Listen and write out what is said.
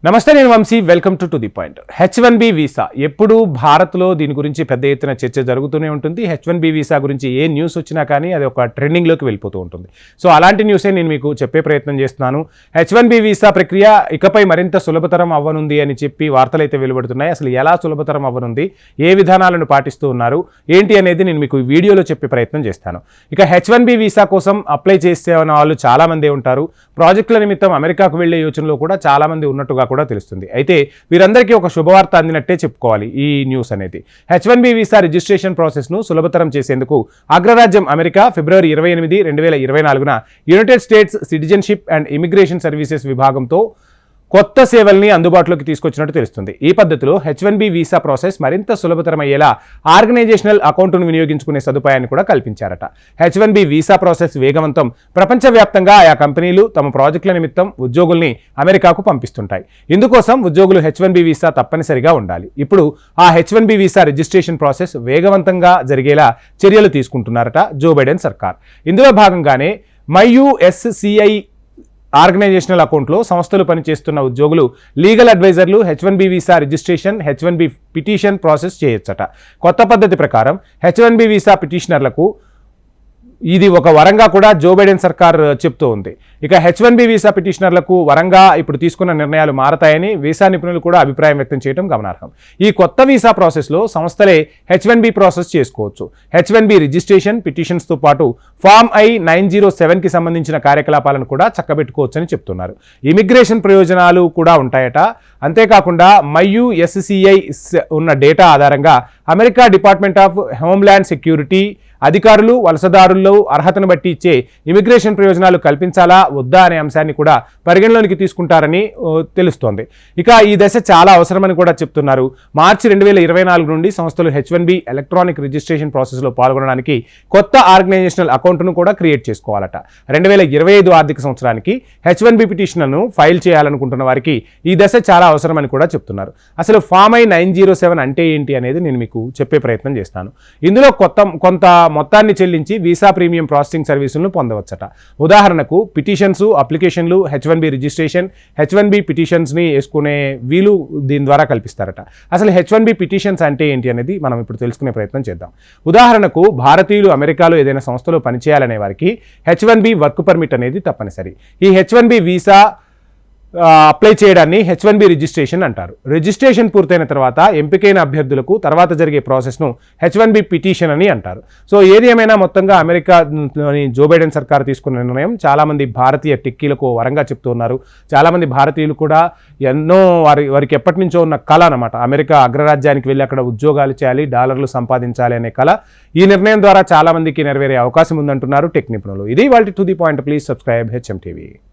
నమస్తే, నేను Vamsi. Welcome to the point. H1B visa ఎప్పుడు భారత్లో దీని గురించి పెద్ద ఎత్తున చర్చ జరుగుతూనే ఉంటుంది. H1B వీసా గురించి ఏ న్యూస్ వచ్చినా కానీ అది ఒక ట్రెండింగ్లోకి వెళ్ళిపోతూ ఉంటుంది. సో అలాంటి న్యూసే నేను మీకు చెప్పే ప్రయత్నం చేస్తున్నాను. H1B వీసా ప్రక్రియ ఇకపై మరింత సులభతరం అవ్వనుంది అని చెప్పి వార్తలు అయితే వెలువడుతున్నాయి. అసలు ఎలా సులభతరం అవ్వనుంది, ఏ విధానాలను పాటిస్తూ ఉన్నారు ఏంటి అనేది నేను మీకు ఈ వీడియోలో చెప్పే ప్రయత్నం చేస్తాను. ఇక H1B వీసా కోసం అప్లై చేసే వాళ్ళు చాలామంది ఉంటారు. ప్రాజెక్టుల నిమిత్తం అమెరికాకు వెళ్లే యోచనలో కూడా చాలామంది ఉన్నట్టుగా కూడా తెలుస్తుంది. అయితే వీరందరికీ ఒక శుభవార్త అందినట్టే చెప్పుకోవాలి ఈ న్యూస్ అనేది. H1B వీసా రిజిస్ట్రేషన్ ప్రాసెస్ను సులభతరం చేసేందుకు అగ్రరాజ్యం అమెరికా ఫిబ్రవరి 28, 2024న United States citizenship and immigration services విభాగంతో కొత్త సేవల్ని అందుబాటులోకి తీసుకొచ్చినట్టు తెలుస్తుంది. ఈ పద్ధతిలో H1B వీసా ప్రాసెస్ మరింత సులభతరమయ్యేలా ఆర్గనైజేషనల్ అకౌంట్ను వినియోగించుకునే సదుపాయాన్ని కూడా కల్పించారట. H1B వీసా ప్రాసెస్ వేగవంతం. ప్రపంచవ్యాప్తంగా ఆయా కంపెనీలు తమ ప్రాజెక్టుల నిమిత్తం ఉద్యోగుల్ని అమెరికాకు పంపిస్తుంటాయి. ఇందుకోసం ఉద్యోగులు H1B వీసా తప్పనిసరిగా ఉండాలి. ఇప్పుడు ఆ H1B వీసా రిజిస్ట్రేషన్ ప్రాసెస్ వేగవంతంగా జరిగేలా చర్యలు తీసుకుంటున్నారట జో బైడెన్ సర్కార్. ఇందులో భాగంగానే MyUSCI ఆర్గనైజేషనల్ అకౌంట్లో సంస్థలు పనిచేస్తున్న ఉద్యోగులు, లీగల్ అడ్వైజర్లు H1B visa registration, H1B petition process చేయొచ్చట. కొత్త పద్ధతి ప్రకారం H1B వీసా పిటిషనర్లకు ఇది ఒక వరంగా కూడా జో బైడెన్ సర్కార్ చెప్తూ ఉంది. ఇక H1B వీసా పిటిషనర్లకు వరంగా ఇప్పుడు తీసుకున్న నిర్ణయాలు మారతాయని వీసా నిపుణులు కూడా అభిప్రాయం వ్యక్తం చేయడం గమనార్హం. ఈ కొత్త వీసా ప్రాసెస్లో సంస్థలే H1B ప్రాసెస్ చేసుకోవచ్చు. H1B రిజిస్ట్రేషన్, పిటిషన్స్తో పాటు ఫామ్ I-907కి సంబంధించిన కార్యకలాపాలను కూడా చక్కబెట్టుకోవచ్చని చెప్తున్నారు. ఇమిగ్రేషన్ ప్రయోజనాలు కూడా ఉంటాయట. అంతేకాకుండా MyUSCI ఉన్న డేటా ఆధారంగా America department of homeland security అధికారులు వలసదారుల్లో అర్హతను బట్టి ఇచ్చే ఇమిగ్రేషన్ ప్రయోజనాలు కల్పించాలా వద్దా అనే అంశాన్ని కూడా పరిగణలోనికి తీసుకుంటారని తెలుస్తోంది. ఇక ఈ దశ చాలా అవసరమని కూడా చెప్తున్నారు. మార్చి 2024 నుండి సంస్థలు H1B ఎలక్ట్రానిక్ రిజిస్ట్రేషన్ ప్రాసెస్లో పాల్గొనడానికి కొత్త ఆర్గనైజేషనల్ అకౌంట్ను కూడా క్రియేట్ చేసుకోవాలట. 2025 ఆర్థిక సంవత్సరానికి H1B పిటిషన్లను ఫైల్ చేయాలనుకుంటున్న వారికి ఈ దశ చాలా అవసరమని కూడా చెప్తున్నారు. అసలు ఫామ్ I-907 అంటే ఏంటి అనేది నేను మీకు చెప్పే ప్రయత్నం చేస్తాను. ఇందులో కొంత మొత్తాన్ని చెల్లించి వీసా ప్రీమియం ప్రాసెసింగ్ సర్వీసులను పొందవచ్చట. ఉదాహరణకు పిటిషన్స్, అప్లికేషన్లు, H1B రిజిస్ట్రేషన్, H1B పిటిషన్స్ని వేసుకునే వీలు దీని ద్వారా కల్పిస్తారట. అసలు H1B పిటిషన్స్ అంటే ఏంటి అనేది మనం ఇప్పుడు తెలుసుకునే ప్రయత్నం చేద్దాం. ఉదాహరణకు భారతీయులు అమెరికాలో ఏదైనా సంస్థలో పనిచేయాలనే వారికి H1B వర్క్ పర్మిట్ అనేది తప్పనిసరి. ఈ H1B వీసా అప్లై చేయడాన్ని H1B రిజిస్ట్రేషన్ అంటారు. రిజిస్ట్రేషన్ పూర్తయిన తర్వాత ఎంపికైన అభ్యర్థులకు తర్వాత జరిగే ప్రాసెస్ను H1B పిటిషన్ అని అంటారు. సో ఏది ఏమైనా మొత్తంగా అమెరికాలోని జో బైడెన్ సర్కార్ తీసుకున్న నిర్ణయం చాలామంది భారతీయ టెక్కీలకు వరంగా చెప్తున్నారు. చాలామంది భారతీయులు కూడా ఎన్నో వారికి ఎప్పటి నుంచో ఉన్న కళ అనమాట, అమెరికా అగ్రరాజ్యానికి వెళ్ళి అక్కడ ఉద్యోగాలు చేయాలి, డాలర్లు సంపాదించాలి అనే కళ ఈ నిర్ణయం ద్వారా చాలామందికి నెరవేరే అవకాశం ఉందంటున్నారు టెక్ నిపుణులు. ఇది వాళ్ళ to the point. Please subscribe HM TV.